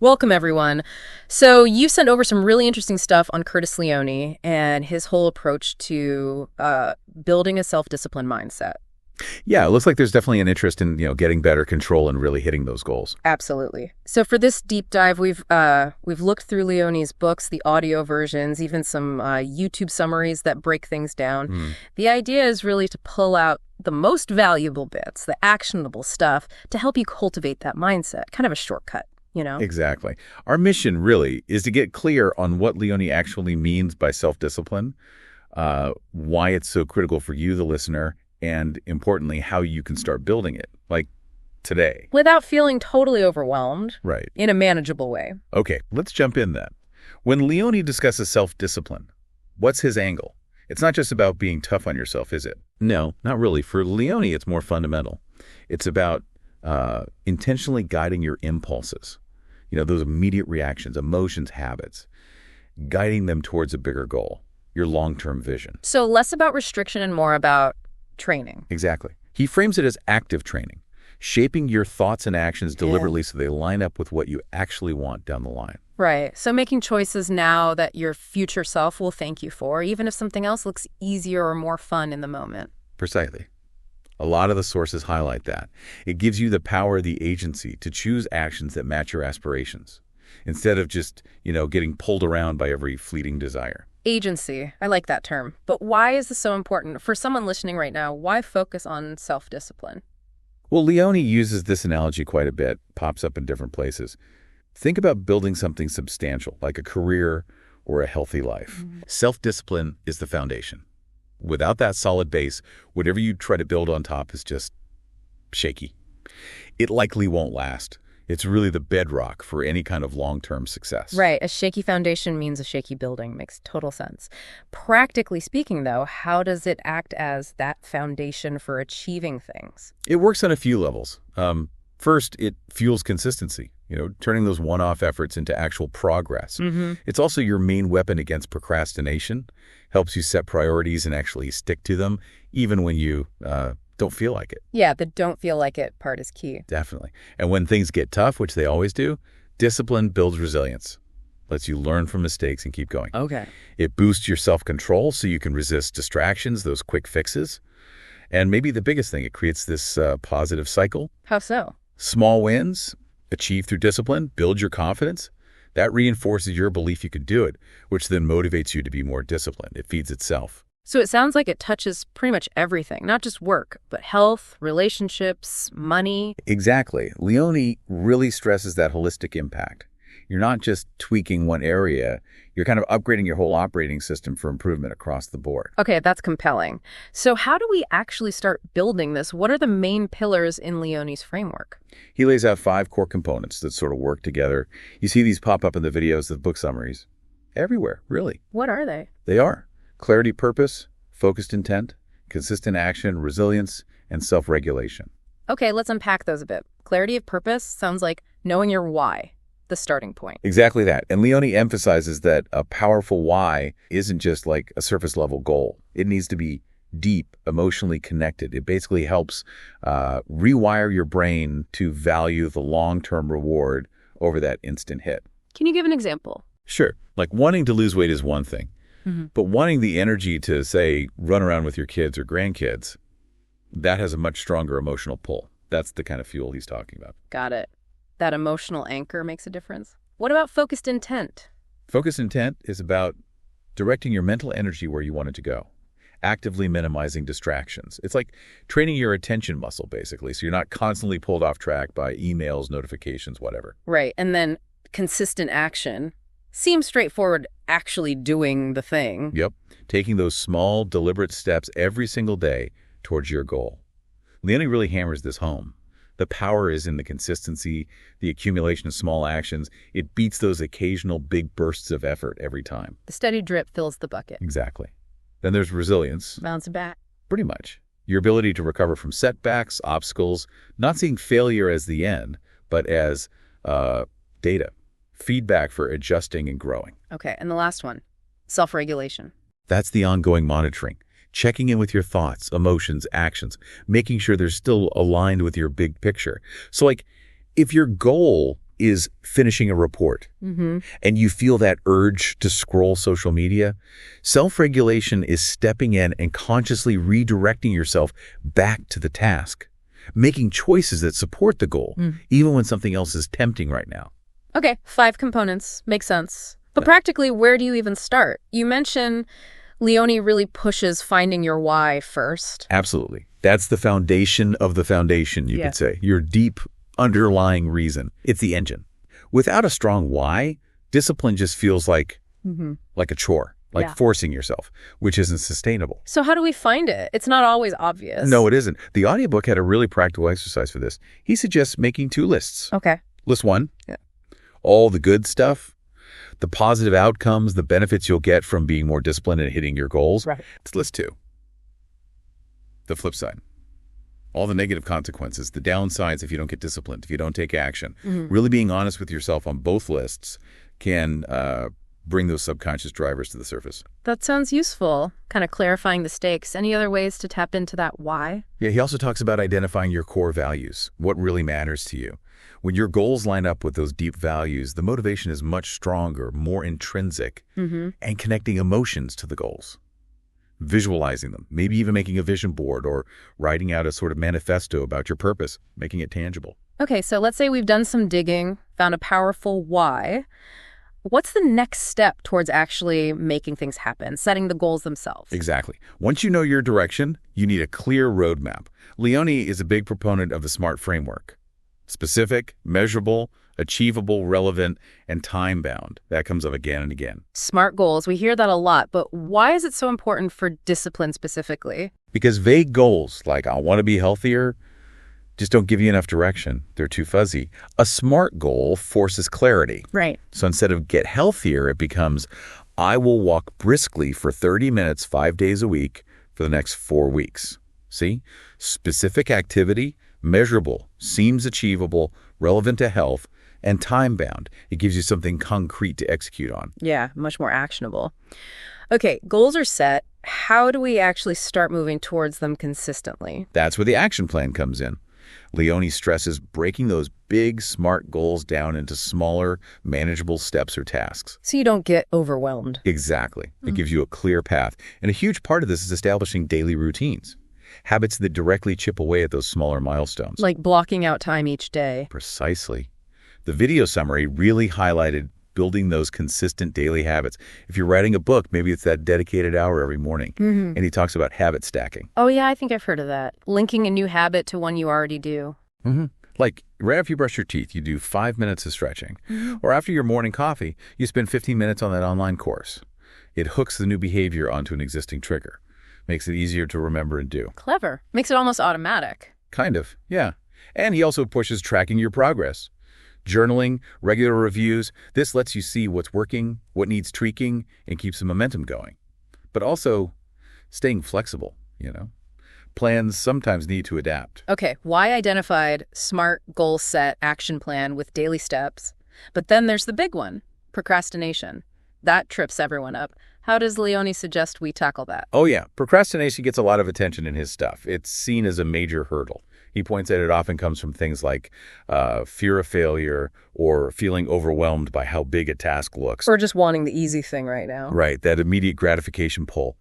Welcome, everyone. So you sent over some really interesting stuff on Curtis Leone and his whole approach to building a self-disciplined mindset. Yeah, it looks like there's definitely an interest in, getting better control and really hitting those goals. Absolutely. So for this deep dive, we've looked through Leone's books, the audio versions, even some YouTube summaries that break things down. The idea is really to pull out the most valuable bits, the actionable stuff, to help you cultivate that mindset, kind of a shortcut. Exactly. Our mission really is to get clear on what Leone actually means by self-discipline, why it's so critical for you, the listener, and importantly, how you can start building it, like today. Without feeling totally overwhelmed. Right. In a manageable way. Okay, let's jump in then. When Leone discusses self-discipline, what's his angle? It's not just about being tough on yourself, is it? No, not really. For Leone, it's more fundamental. It's about intentionally guiding your impulses. Those immediate reactions, emotions, habits, guiding them towards a bigger goal, your long-term vision. So less about restriction and more about training. Exactly. He frames it as active training, shaping your thoughts and actions deliberately so they line up with what you actually want down the line. Right. So making choices now that your future self will thank you for, even if something else looks easier or more fun in the moment. Precisely. A lot of the sources highlight that. It gives you the power, the agency to choose actions that match your aspirations instead of just, getting pulled around by every fleeting desire. Agency. I like that term. But why is this so important? For someone listening right now, why focus on self-discipline? Well, Leone uses this analogy quite a bit, pops up in different places. Think about building something substantial, like a career or a healthy life. Self-discipline is the foundation. Without that solid base, whatever you try to build on top is just shaky. It likely won't last. It's really the bedrock for any kind of long-term success. Right. A shaky foundation means a shaky building. Makes total sense. Practically speaking, though, how does it act as that foundation for achieving things? It works on a few levels. First, it fuels consistency, turning those one-off efforts into actual progress. It's also your main weapon against procrastination, helps you set priorities and actually stick to them, even when you don't feel like it. Yeah, the don't feel like it part is key. Definitely. And when things get tough, which they always do, discipline builds resilience, lets you learn from mistakes and keep going. Okay. It boosts your self-control so you can resist distractions, those quick fixes. And maybe the biggest thing, it creates this positive cycle. How so? Small wins, achieved through discipline, build your confidence. That reinforces your belief you can do it, which then motivates you to be more disciplined. It feeds itself. So it sounds like it touches pretty much everything, not just work, but health, relationships, money. Exactly. Leone really stresses that holistic impact. You're not just tweaking one area, you're kind of upgrading your whole operating system for improvement across the board. Okay, that's compelling. So how do we actually start building this? What are the main pillars in Leone's framework? He lays out 5 core components that sort of work together. You see these pop up in the videos, the book summaries. Everywhere, really. What are they? They are clarity, purpose, focused intent, consistent action, resilience, and self-regulation. Okay, let's unpack those a bit. Clarity of purpose sounds like knowing your why. The starting point. Exactly that. And Leone emphasizes that a powerful why isn't just like a surface level goal. It needs to be deep, emotionally connected. It basically helps rewire your brain to value the long-term reward over that instant hit. Can you give an example? Sure. Like wanting to lose weight is one thing, but wanting the energy to, say, run around with your kids or grandkids, that has a much stronger emotional pull. That's the kind of fuel he's talking about. Got it. That emotional anchor makes a difference. What about focused intent? Focused intent is about directing your mental energy where you want it to go, actively minimizing distractions. It's like training your attention muscle, basically, so you're not constantly pulled off track by emails, notifications, whatever. Right. And then consistent action seems straightforward, actually doing the thing. Yep. Taking those small, deliberate steps every single day towards your goal. Leone really hammers this home. The power is in the consistency, the accumulation of small actions. It beats those occasional big bursts of effort every time. The steady drip fills the bucket. Exactly. Then there's resilience. Bounce back. Pretty much. Your ability to recover from setbacks, obstacles, not seeing failure as the end, but as data, feedback for adjusting and growing. Okay, and the last one, self-regulation. That's the ongoing monitoring. Checking in with your thoughts, emotions, actions, making sure they're still aligned with your big picture. So like, if your goal is finishing a report, and you feel that urge to scroll social media, self-regulation is stepping in and consciously redirecting yourself back to the task, making choices that support the goal, even when something else is tempting right now. Okay, 5 components. Makes sense. But practically, where do you even start? You mentioned Leone really pushes finding your why first. Absolutely. That's the foundation of the foundation, you could say. Your deep underlying reason. It's the engine. Without a strong why, discipline just feels like a chore, like forcing yourself, which isn't sustainable. So how do we find it? It's not always obvious. No, it isn't. The audiobook had a really practical exercise for this. He suggests making 2 lists. Okay. List 1, all the good stuff, the positive outcomes, the benefits you'll get from being more disciplined and hitting your goals. Right. It's list 2, the flip side. All the negative consequences, the downsides if you don't get disciplined, if you don't take action. Really being honest with yourself on both lists can bring those subconscious drivers to the surface. That sounds useful, kind of clarifying the stakes. Any other ways to tap into that why? Yeah, he also talks about identifying your core values, what really matters to you. When your goals line up with those deep values, the motivation is much stronger, more intrinsic, and connecting emotions to the goals. Visualizing them, maybe even making a vision board or writing out a sort of manifesto about your purpose, making it tangible. Okay, so let's say we've done some digging, found a powerful why. What's the next step towards actually making things happen, setting the goals themselves? Exactly. Once you know your direction, you need a clear roadmap. Leone is a big proponent of the SMART framework. Specific, measurable, achievable, relevant, and time-bound. That comes up again and again. SMART goals, we hear that a lot, but why is it so important for discipline specifically? Because vague goals, like I want to be healthier, just don't give you enough direction. They're too fuzzy. A SMART goal forces clarity. Right. So instead of get healthier, it becomes I will walk briskly for 30 minutes 5 days a week for the next 4 weeks. See? Specific activity, measurable, seems achievable, relevant to health, and time-bound. It gives you something concrete to execute on. Yeah, much more actionable. Okay, goals are set. How do we actually start moving towards them consistently? That's where the action plan comes in. Leone stresses breaking those big, SMART goals down into smaller, manageable steps or tasks. So you don't get overwhelmed. Exactly. It gives you a clear path. And a huge part of this is establishing daily routines, habits that directly chip away at those smaller milestones. Like blocking out time each day. Precisely. The video summary really highlighted building those consistent daily habits. If you're writing a book, maybe it's that dedicated hour every morning. And he talks about habit stacking. Oh, yeah, I think I've heard of that. Linking a new habit to one you already do. Like right after you brush your teeth, you do 5 minutes of stretching. Or after your morning coffee, you spend 15 minutes on that online course. It hooks the new behavior onto an existing trigger. Makes it easier to remember and do. Clever. Makes it almost automatic. Kind of, yeah. And he also pushes tracking your progress. Journaling, regular reviews, this lets you see what's working, what needs tweaking, and keeps the momentum going. But also staying flexible, Plans sometimes need to adapt. Okay, why identified SMART goal set action plan with daily steps? But then there's the big one, procrastination. That trips everyone up. How does Leone suggest we tackle that? Oh yeah, procrastination gets a lot of attention in his stuff. It's seen as a major hurdle. He points out it often comes from things like fear of failure or feeling overwhelmed by how big a task looks. Or just wanting the easy thing right now. Right, that immediate gratification pull.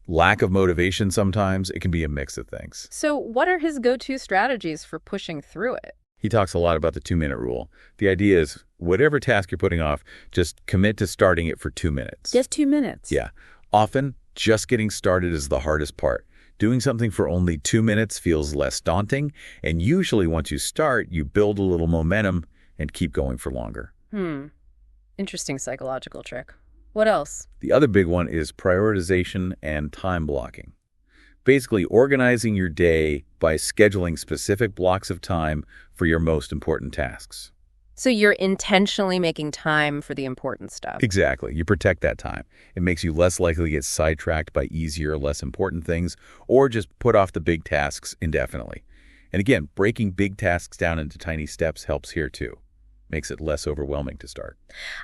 Lack of motivation sometimes. It can be a mix of things. So what are his go-to strategies for pushing through it? He talks a lot about the 2-minute rule. The idea is whatever task you're putting off, just commit to starting it for 2 minutes. Just 2 minutes? Yeah. Often, just getting started is the hardest part. Doing something for only 2 minutes feels less daunting, and usually once you start, you build a little momentum and keep going for longer. Interesting psychological trick. What else? The other big one is prioritization and time blocking. Basically, organizing your day by scheduling specific blocks of time for your most important tasks. So you're intentionally making time for the important stuff. Exactly. You protect that time. It makes you less likely to get sidetracked by easier, less important things, or just put off the big tasks indefinitely. And again, breaking big tasks down into tiny steps helps here too. Makes it less overwhelming to start.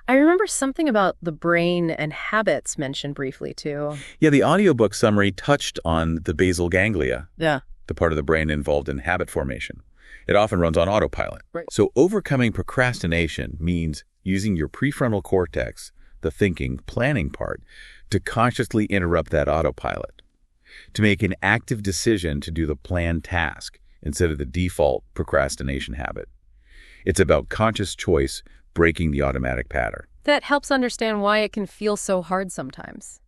I remember something about the brain and habits mentioned briefly too. Yeah, the audiobook summary touched on the basal ganglia. Yeah. The part of the brain involved in habit formation. It often runs on autopilot. Right. So overcoming procrastination means using your prefrontal cortex, the thinking, planning part, to consciously interrupt that autopilot, to make an active decision to do the planned task instead of the default procrastination habit. It's about conscious choice breaking the automatic pattern. That helps understand why it can feel so hard sometimes.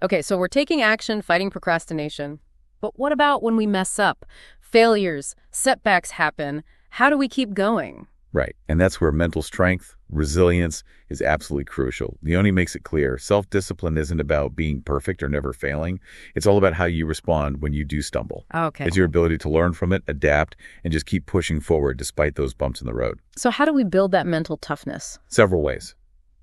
Okay, so we're taking action, fighting procrastination. But what about when we mess up? Failures, setbacks happen. How do we keep going? Right, and that's where mental strength, resilience is absolutely crucial. Leone makes it clear, self-discipline isn't about being perfect or never failing. It's all about how you respond when you do stumble. Okay. It's your ability to learn from it, adapt, and just keep pushing forward despite those bumps in the road. So how do we build that mental toughness? Several ways.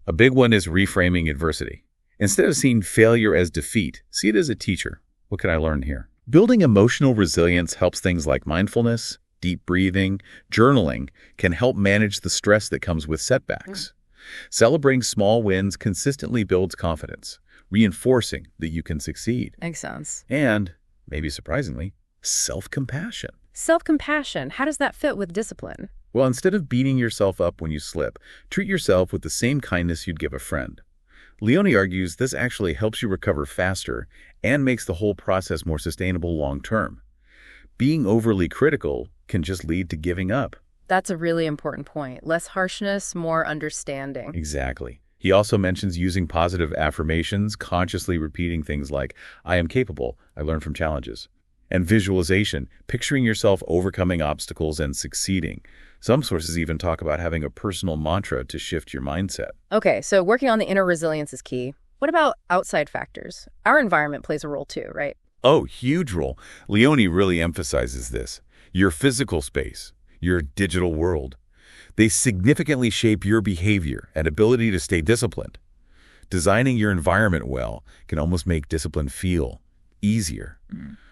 A big one is reframing adversity. Instead of seeing failure as defeat, see it as a teacher. What can I learn here? Building emotional resilience helps things like mindfulness, deep breathing, journaling can help manage the stress that comes with setbacks. Celebrating small wins consistently builds confidence, reinforcing that you can succeed. Makes sense. And, maybe surprisingly, self-compassion. Self-compassion, how does that fit with discipline? Well, instead of beating yourself up when you slip, treat yourself with the same kindness you'd give a friend. Leone argues this actually helps you recover faster and makes the whole process more sustainable long-term. Being overly critical can just lead to giving up. That's a really important point. Less harshness, more understanding. Exactly. He also mentions using positive affirmations, consciously repeating things like, I am capable, I learn from challenges. And visualization, picturing yourself overcoming obstacles and succeeding. Some sources even talk about having a personal mantra to shift your mindset. Okay, so working on the inner resilience is key. What about outside factors? Our environment plays a role too, right? Oh, huge role. Leone really emphasizes this. Your physical space, your digital world. They significantly shape your behavior and ability to stay disciplined. Designing your environment well can almost make discipline feel easier.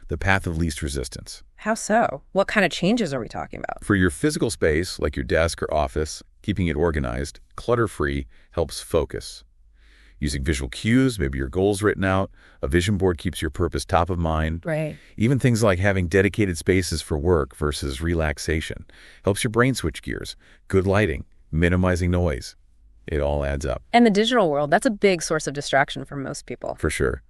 The path of least resistance. How so? What kind of changes are we talking about? For your physical space, like your desk or office, keeping it organized, clutter-free, helps focus. Using visual cues, maybe your goals written out, a vision board keeps your purpose top of mind. Right. Even things like having dedicated spaces for work versus relaxation helps your brain switch gears. Good lighting, minimizing noise. It all adds up. And the digital world, that's a big source of distraction for most people. For sure.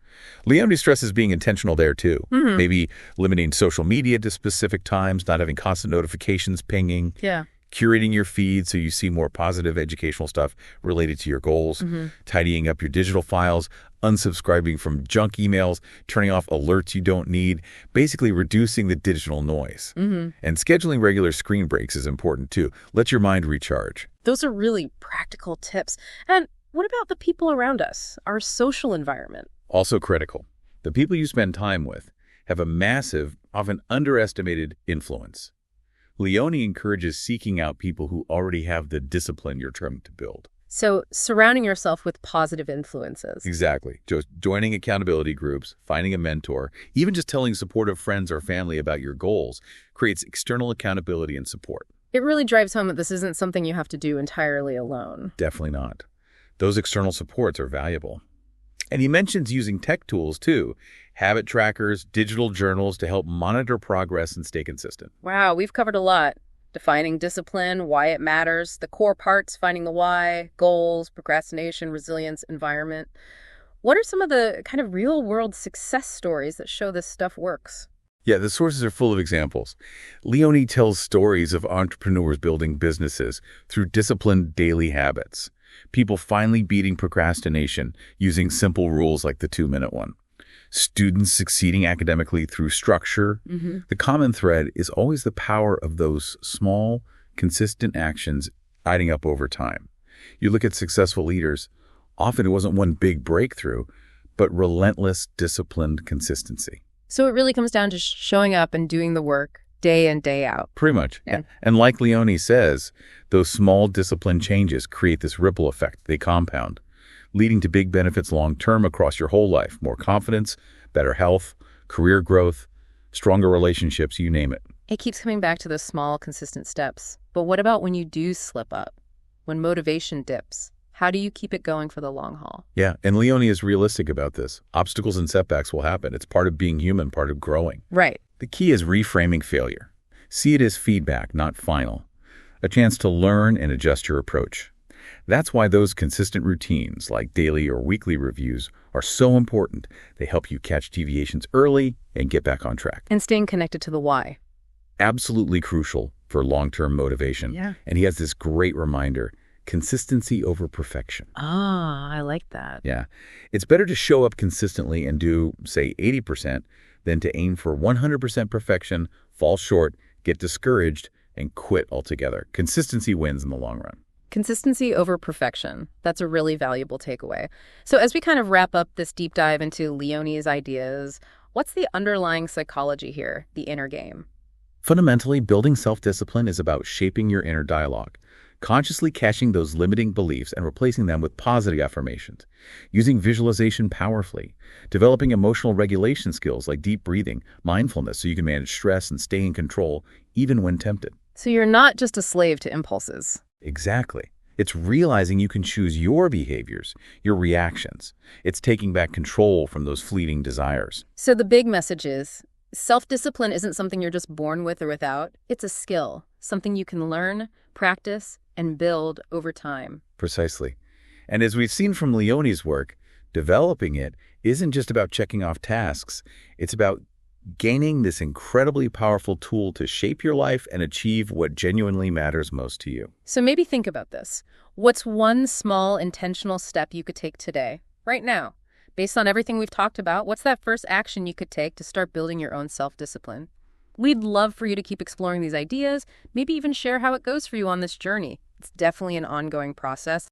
Leone stresses being intentional there too. Maybe limiting social media to specific times, not having constant notifications pinging. Yeah. Curating your feed so you see more positive educational stuff related to your goals, tidying up your digital files, unsubscribing from junk emails, turning off alerts you don't need, basically reducing the digital noise. And scheduling regular screen breaks is important too. Let your mind recharge. Those are really practical tips. And what about the people around us, our social environment? Also critical. The people you spend time with have a massive, often underestimated influence. Leone encourages seeking out people who already have the discipline you're trying to build. So surrounding yourself with positive influences. Exactly. Just joining accountability groups, finding a mentor, even just telling supportive friends or family about your goals creates external accountability and support. It really drives home that this isn't something you have to do entirely alone. Definitely not. Those external supports are valuable. And he mentions using tech tools too, habit trackers, digital journals to help monitor progress and stay consistent. Wow, we've covered a lot. Defining discipline, why it matters, the core parts, finding the why, goals, procrastination, resilience, environment. What are some of the kind of real-world success stories that show this stuff works? Yeah, the sources are full of examples. Leone tells stories of entrepreneurs building businesses through disciplined daily habits. People finally beating procrastination using simple rules like the 2-minute one. Students succeeding academically through structure. The common thread is always the power of those small, consistent actions adding up over time. You look at successful leaders, often it wasn't one big breakthrough, but relentless, disciplined consistency. So it really comes down to showing up and doing the work day in, day out. Pretty much. Yeah. And like Leone says, those small discipline changes create this ripple effect. They compound, leading to big benefits long-term across your whole life. More confidence, better health, career growth, stronger relationships, you name it. It keeps coming back to those small, consistent steps. But what about when you do slip up? When motivation dips? How do you keep it going for the long haul? Yeah, and Leone is realistic about this. Obstacles and setbacks will happen. It's part of being human, part of growing. Right. The key is reframing failure. See it as feedback, not final. A chance to learn and adjust your approach. That's why those consistent routines, like daily or weekly reviews, are so important. They help you catch deviations early and get back on track. And staying connected to the why. Absolutely crucial for long-term motivation. Yeah. And he has this great reminder: consistency over perfection. Ah, I like that. Yeah. It's better to show up consistently and do, say, 80% than to aim for 100% perfection, fall short, get discouraged, and quit altogether. Consistency wins in the long run. Consistency over perfection. That's a really valuable takeaway. So as we kind of wrap up this deep dive into Leone's ideas, what's the underlying psychology here, the inner game? Fundamentally, building self-discipline is about shaping your inner dialogue, consciously catching those limiting beliefs and replacing them with positive affirmations, using visualization powerfully, developing emotional regulation skills like deep breathing, mindfulness so you can manage stress and stay in control even when tempted. So you're not just a slave to impulses. Exactly. It's realizing you can choose your behaviors, your reactions. It's taking back control from those fleeting desires. So the big message is, self-discipline isn't something you're just born with or without. It's a skill, something you can learn, practice, and build over time. Precisely. And as we've seen from Leone's work, developing it isn't just about checking off tasks. It's about gaining this incredibly powerful tool to shape your life and achieve what genuinely matters most to you. So maybe think about this. What's one small intentional step you could take today, right now? Based on everything we've talked about, what's that first action you could take to start building your own self-discipline? We'd love for you to keep exploring these ideas, maybe even share how it goes for you on this journey. It's definitely an ongoing process.